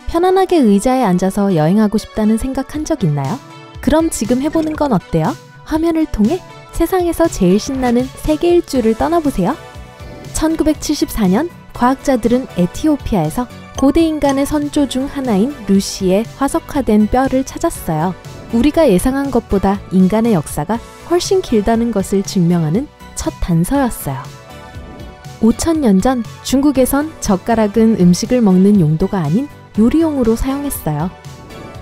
편안하게 의자에 앉아서 여행하고 싶다는 생각한 적 있나요? 그럼 지금 해보는 건 어때요? 화면을 통해 세상에서 제일 신나는 세계 일주를 떠나보세요. 1974년 과학자들은 에티오피아에서 고대 인간의 선조 중 하나인 루시의 화석화된 뼈를 찾았어요. 우리가 예상한 것보다 인간의 역사가 훨씬 길다는 것을 증명하는 첫 단서였어요. 5,000년 전 중국에선 젓가락은 음식을 먹는 용도가 아닌 요리용으로 사용했어요.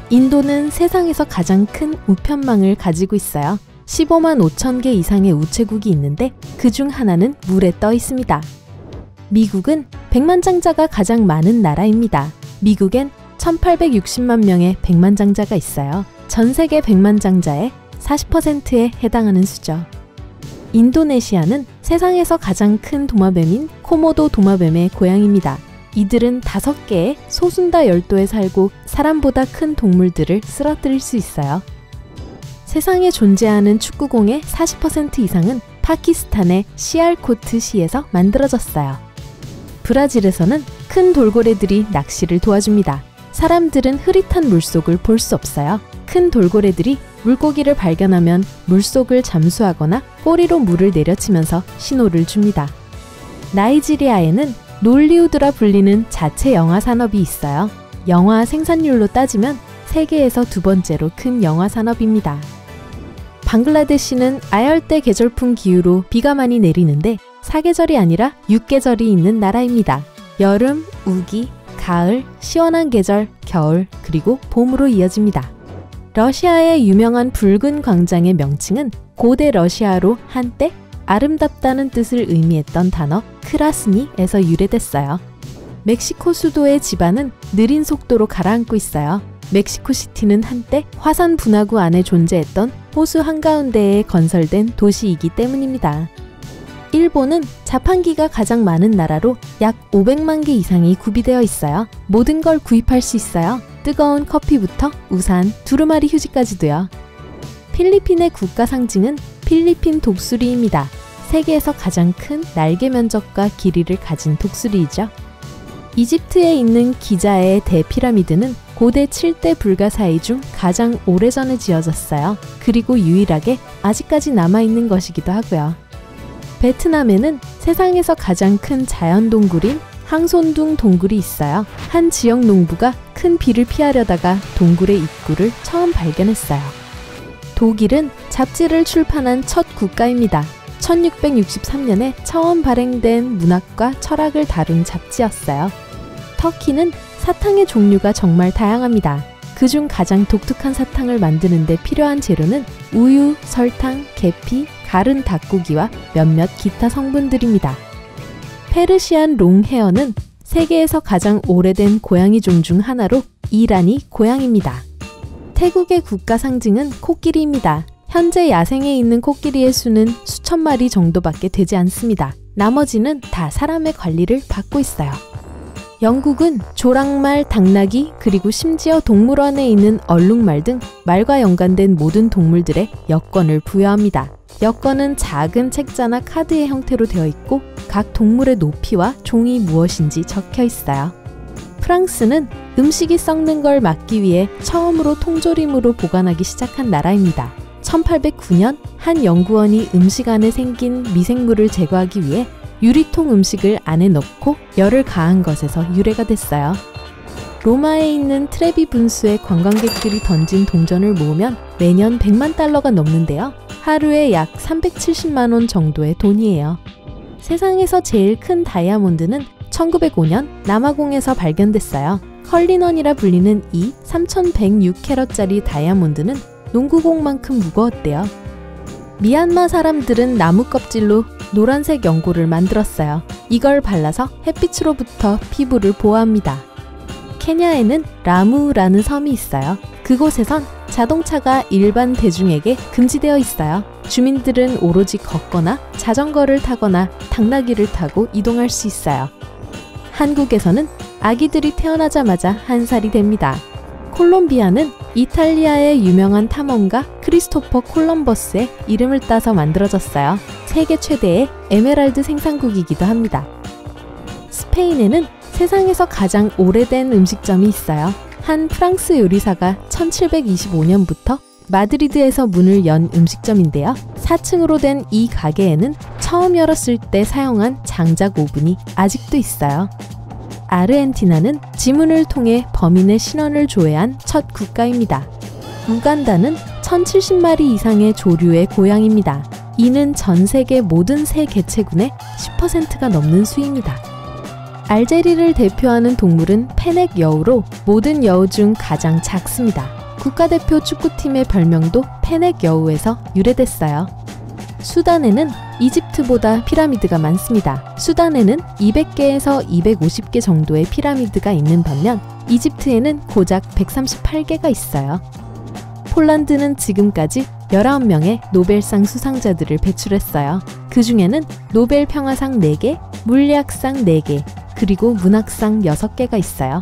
인도는 세상에서 가장 큰 우편망을 가지고 있어요. 15만 5천 개 이상의 우체국이 있는데 그중 하나는 물에 떠 있습니다. 미국은 백만장자가 가장 많은 나라입니다. 미국엔 1860만 명의 백만장자가 있어요. 전 세계 백만장자의 40%에 해당하는 수죠. 인도네시아는 세상에서 가장 큰 도마뱀인 코모도 도마뱀의 고향입니다. 이들은 5개의 소순다 열도에 살고 사람보다 큰 동물들을 쓰러뜨릴 수 있어요. 세상에 존재하는 축구공의 40% 이상은 파키스탄의 시알코트 시에서 만들어졌어요. 브라질에서는 큰 돌고래들이 낚시를 도와줍니다. 사람들은 흐릿한 물속을 볼 수 없어요. 큰 돌고래들이 물고기를 발견하면 물속을 잠수하거나 꼬리로 물을 내려치면서 신호를 줍니다. 나이지리아에는 놀리우드라 불리는 자체 영화 산업이 있어요. 영화 생산률로 따지면 세계에서 2번째로 큰 영화 산업입니다. 방글라데시는 아열대 계절풍 기후로 비가 많이 내리는데 4계절이 아니라 6계절이 있는 나라입니다. 여름, 우기, 가을, 시원한 계절, 겨울, 그리고 봄으로 이어집니다. 러시아의 유명한 붉은 광장의 명칭은 고대 러시아로 한때 아름답다는 뜻을 의미했던 단어 크라스니에서 유래됐어요. 멕시코 수도의 지반은 느린 속도로 가라앉고 있어요. 멕시코시티는 한때 화산 분화구 안에 존재했던 호수 한가운데에 건설된 도시이기 때문입니다. 일본은 자판기가 가장 많은 나라로 약 500만 개 이상이 구비되어 있어요. 모든 걸 구입할 수 있어요. 뜨거운 커피부터 우산, 두루마리 휴지까지도요. 필리핀의 국가 상징은 필리핀 독수리입니다. 세계에서 가장 큰 날개 면적과 길이를 가진 독수리이죠. 이집트에 있는 기자의 대피라미드는 고대 7대 불가사의 중 가장 오래전에 지어졌어요. 그리고 유일하게 아직까지 남아있는 것이기도 하고요. 베트남에는 세상에서 가장 큰 자연동굴인 항손둥 동굴이 있어요. 한 지역 농부가 큰 비를 피하려다가 동굴의 입구를 처음 발견했어요. 독일은 잡지를 출판한 첫 국가입니다. 1663년에 처음 발행된 문학과 철학을 다룬 잡지였어요. 터키는 사탕의 종류가 정말 다양합니다. 그중 가장 독특한 사탕을 만드는데 필요한 재료는 우유, 설탕, 계피, 갈은 닭고기와 몇몇 기타 성분들입니다. 페르시안 롱헤어는 세계에서 가장 오래된 고양이 종 중 하나로 이란이 고향입니다. 태국의 국가 상징은 코끼리입니다. 현재 야생에 있는 코끼리의 수는 수천 마리 정도밖에 되지 않습니다. 나머지는 다 사람의 관리를 받고 있어요. 영국은 조랑말, 당나귀, 그리고 심지어 동물원에 있는 얼룩말 등 말과 연관된 모든 동물들의 여권을 부여합니다. 여권은 작은 책자나 카드의 형태로 되어 있고 각 동물의 높이와 종이 무엇인지 적혀 있어요. 프랑스는 음식이 썩는 걸 막기 위해 처음으로 통조림으로 보관하기 시작한 나라입니다. 1809년 한 연구원이 음식 안에 생긴 미생물을 제거하기 위해 유리통 음식을 안에 넣고 열을 가한 것에서 유래가 됐어요. 로마에 있는 트레비 분수의 관광객들이 던진 동전을 모으면 매년 100만 달러가 넘는데요. 하루에 약 370만 원 정도의 돈이에요. 세상에서 제일 큰 다이아몬드는 1905년 남아공에서 발견됐어요. 컬리넌이라 불리는 이 3106캐럿짜리 다이아몬드는 농구공만큼 무거웠대요. 미얀마 사람들은 나무 껍질로 노란색 연고를 만들었어요. 이걸 발라서 햇빛으로부터 피부를 보호합니다. 케냐에는 라무라는 섬이 있어요. 그곳에선 자동차가 일반 대중에게 금지되어 있어요. 주민들은 오로지 걷거나 자전거를 타거나 당나귀를 타고 이동할 수 있어요. 한국에서는 아기들이 태어나자마자 1살이 됩니다. 콜롬비아는 이탈리아의 유명한 탐험가 크리스토퍼 콜럼버스의 이름을 따서 만들어졌어요. 세계 최대의 에메랄드 생산국이기도 합니다. 스페인에는 세상에서 가장 오래된 음식점이 있어요. 한 프랑스 요리사가 1725년부터 마드리드에서 문을 연 음식점인데요. 4층으로 된 이 가게에는 처음 열었을 때 사용한 장작 오븐이 아직도 있어요. 아르헨티나는 지문을 통해 범인의 신원을 조회한 첫 국가입니다. 우간다는 1070마리 이상의 조류의 고향입니다. 이는 전 세계 모든 새 개체군의 10%가 넘는 수입니다. 알제리를 대표하는 동물은 페넥 여우로 모든 여우 중 가장 작습니다. 국가대표 축구팀의 별명도 페넥 여우에서 유래됐어요. 수단에는 이집트보다 피라미드가 많습니다. 수단에는 200개에서 250개 정도의 피라미드가 있는 반면 이집트에는 고작 138개가 있어요. 폴란드는 지금까지 19명의 노벨상 수상자들을 배출했어요. 그 중에는 노벨 평화상 4개, 물리학상 4개, 그리고 문학상 6개가 있어요.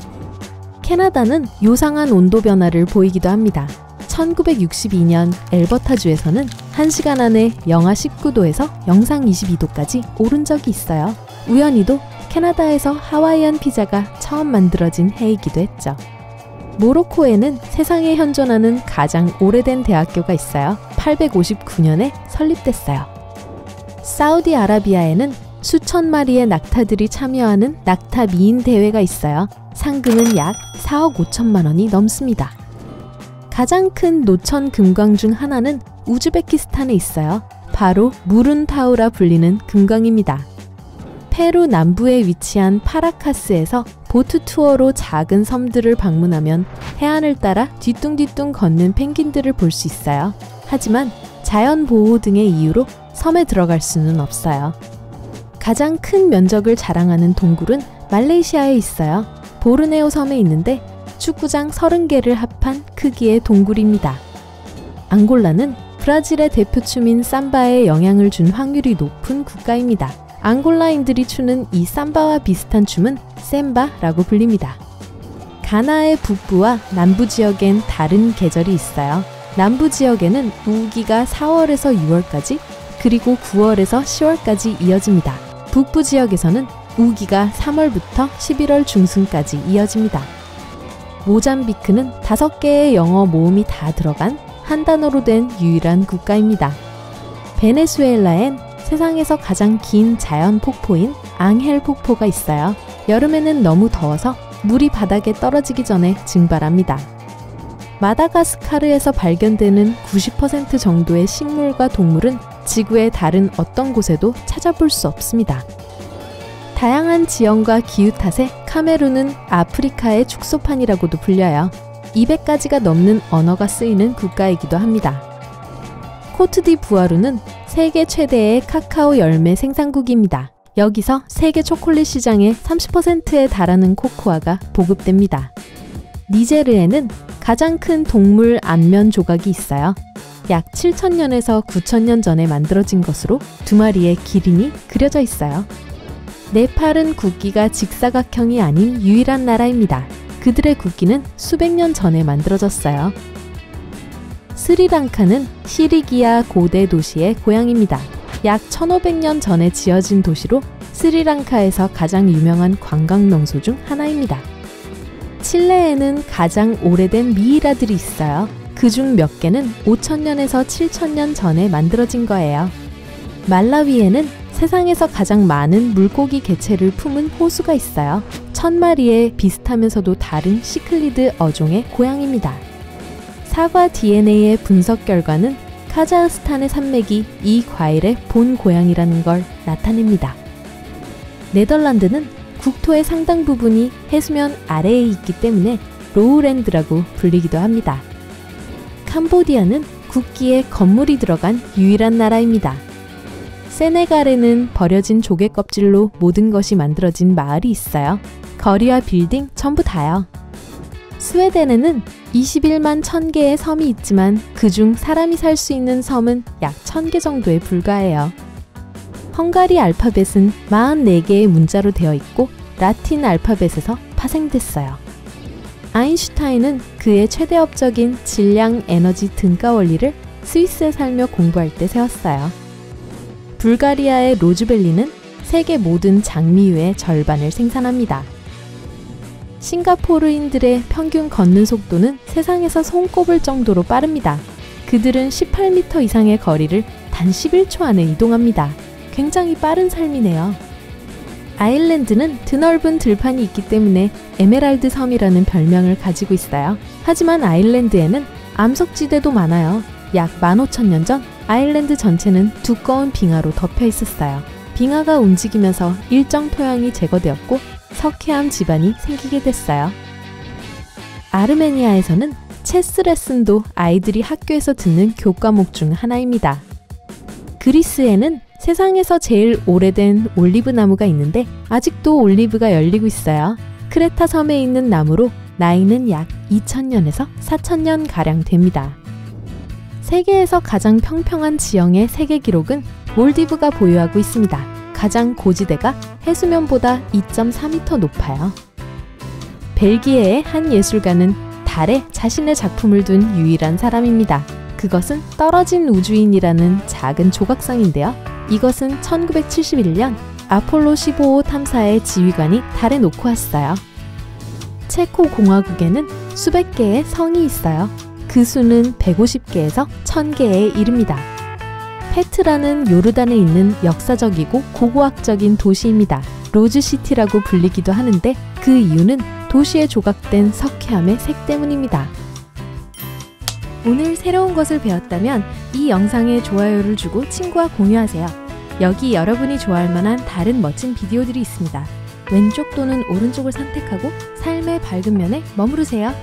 캐나다는 요상한 온도 변화를 보이기도 합니다. 1962년 엘버타주에서는 1시간 안에 영하 19도에서 영상 22도까지 오른 적이 있어요. 우연히도 캐나다에서 하와이안 피자가 처음 만들어진 해이기도 했죠. 모로코에는 세상에 현존하는 가장 오래된 대학교가 있어요. 859년에 설립됐어요. 사우디아라비아에는 수천 마리의 낙타들이 참여하는 낙타 미인 대회가 있어요. 상금은 약 4억 5천만 원이 넘습니다. 가장 큰 노천 금광 중 하나는 우즈베키스탄에 있어요. 바로 무룬타우라 불리는 금광입니다. 페루 남부에 위치한 파라카스에서 보트 투어로 작은 섬들을 방문하면 해안을 따라 뒤뚱뒤뚱 걷는 펭귄들을 볼 수 있어요. 하지만 자연보호 등의 이유로 섬에 들어갈 수는 없어요. 가장 큰 면적을 자랑하는 동굴은 말레이시아에 있어요. 보르네오 섬에 있는데 축구장 30개를 합한 크기의 동굴입니다. 앙골라는 브라질의 대표춤인 삼바에 영향을 준 확률이 높은 국가입니다. 앙골라인들이 추는 이 삼바와 비슷한 춤은 셈바라고 불립니다. 가나의 북부와 남부 지역엔 다른 계절이 있어요. 남부 지역에는 우기가 4월에서 6월까지 그리고 9월에서 10월까지 이어집니다. 북부 지역에서는 우기가 3월부터 11월 중순까지 이어집니다. 모잠비크는 5개의 영어 모음이 다 들어간 한 단어로 된 유일한 국가입니다. 베네수엘라엔 세상에서 가장 긴 자연 폭포인 앙헬 폭포가 있어요. 여름에는 너무 더워서 물이 바닥에 떨어지기 전에 증발합니다. 마다가스카르에서 발견되는 90% 정도의 식물과 동물은 지구의 다른 어떤 곳에도 찾아볼 수 없습니다. 다양한 지형과 기후 탓에 카메룬은 아프리카의 축소판이라고도 불려요. 200가지가 넘는 언어가 쓰이는 국가이기도 합니다. 코트디부아르는 세계 최대의 카카오 열매 생산국입니다. 여기서 세계 초콜릿 시장의 30%에 달하는 코코아가 보급됩니다. 니제르에는 가장 큰 동물 안면 조각이 있어요. 약 7,000년에서 9,000년 전에 만들어진 것으로 2마리의 기린이 그려져 있어요. 네팔은 국기가 직사각형이 아닌 유일한 나라입니다. 그들의 국기는 수백 년 전에 만들어졌어요. 스리랑카는 시리기아 고대 도시의 고향입니다. 약 1500년 전에 지어진 도시로 스리랑카에서 가장 유명한 관광 명소 중 하나입니다. 칠레에는 가장 오래된 미이라들이 있어요. 그중 몇 개는 5000년에서 7000년 전에 만들어진 거예요. 말라위에는 세상에서 가장 많은 물고기 개체를 품은 호수가 있어요. 1000마리의 비슷하면서도 다른 시클리드 어종의 고향입니다. 사과 DNA의 분석 결과는 카자흐스탄의 산맥이 이 과일의 본 고향이라는 걸 나타냅니다. 네덜란드는 국토의 상당 부분이 해수면 아래에 있기 때문에 로우랜드라고 불리기도 합니다. 캄보디아는 국기에 건물이 들어간 유일한 나라입니다. 세네갈에는 버려진 조개 껍질로 모든 것이 만들어진 마을이 있어요. 거리와 빌딩 전부 다요. 스웨덴에는 21만 1000개의 섬이 있지만 그중 사람이 살 수 있는 섬은 약 1000개 정도에 불과해요. 헝가리 알파벳은 44개의 문자로 되어 있고 라틴 알파벳에서 파생됐어요. 아인슈타인은 그의 최대 업적인 질량 에너지 등가 원리를 스위스에 살며 공부할 때 세웠어요. 불가리아의 로즈벨리는 세계 모든 장미유의 절반을 생산합니다. 싱가포르인들의 평균 걷는 속도는 세상에서 손꼽을 정도로 빠릅니다. 그들은 18m 이상의 거리를 단 11초 안에 이동합니다. 굉장히 빠른 삶이네요. 아일랜드는 드넓은 들판이 있기 때문에 에메랄드 섬이라는 별명을 가지고 있어요. 하지만 아일랜드에는 암석지대도 많아요. 약 15,000년 전 아일랜드 전체는 두꺼운 빙하로 덮여 있었어요. 빙하가 움직이면서 일정 토양이 제거되었고 석회암 지반이 생기게 됐어요. 아르메니아에서는 체스 레슨도 아이들이 학교에서 듣는 교과목 중 하나입니다. 그리스에는 세상에서 제일 오래된 올리브 나무가 있는데 아직도 올리브가 열리고 있어요. 크레타 섬에 있는 나무로 나이는 약 2000년에서 4000년 가량 됩니다. 세계에서 가장 평평한 지형의 세계 기록은 몰디브가 보유하고 있습니다. 가장 고지대가 해수면보다 2.4m 높아요. 벨기에의 한 예술가는 달에 자신의 작품을 둔 유일한 사람입니다. 그것은 떨어진 우주인이라는 작은 조각상인데요. 이것은 1971년 아폴로 15호 탐사의 지휘관이 달에 놓고 왔어요. 체코 공화국에는 수백 개의 성이 있어요. 그 수는 150개에서 1000개에 이릅니다. 페트라는 요르단에 있는 역사적이고 고고학적인 도시입니다. 로즈시티라고 불리기도 하는데 그 이유는 도시에 조각된 석회암의 색 때문입니다. 오늘 새로운 것을 배웠다면 이 영상에 좋아요를 주고 친구와 공유하세요. 여기 여러분이 좋아할 만한 다른 멋진 비디오들이 있습니다. 왼쪽 또는 오른쪽을 선택하고 삶의 밝은 면에 머무르세요.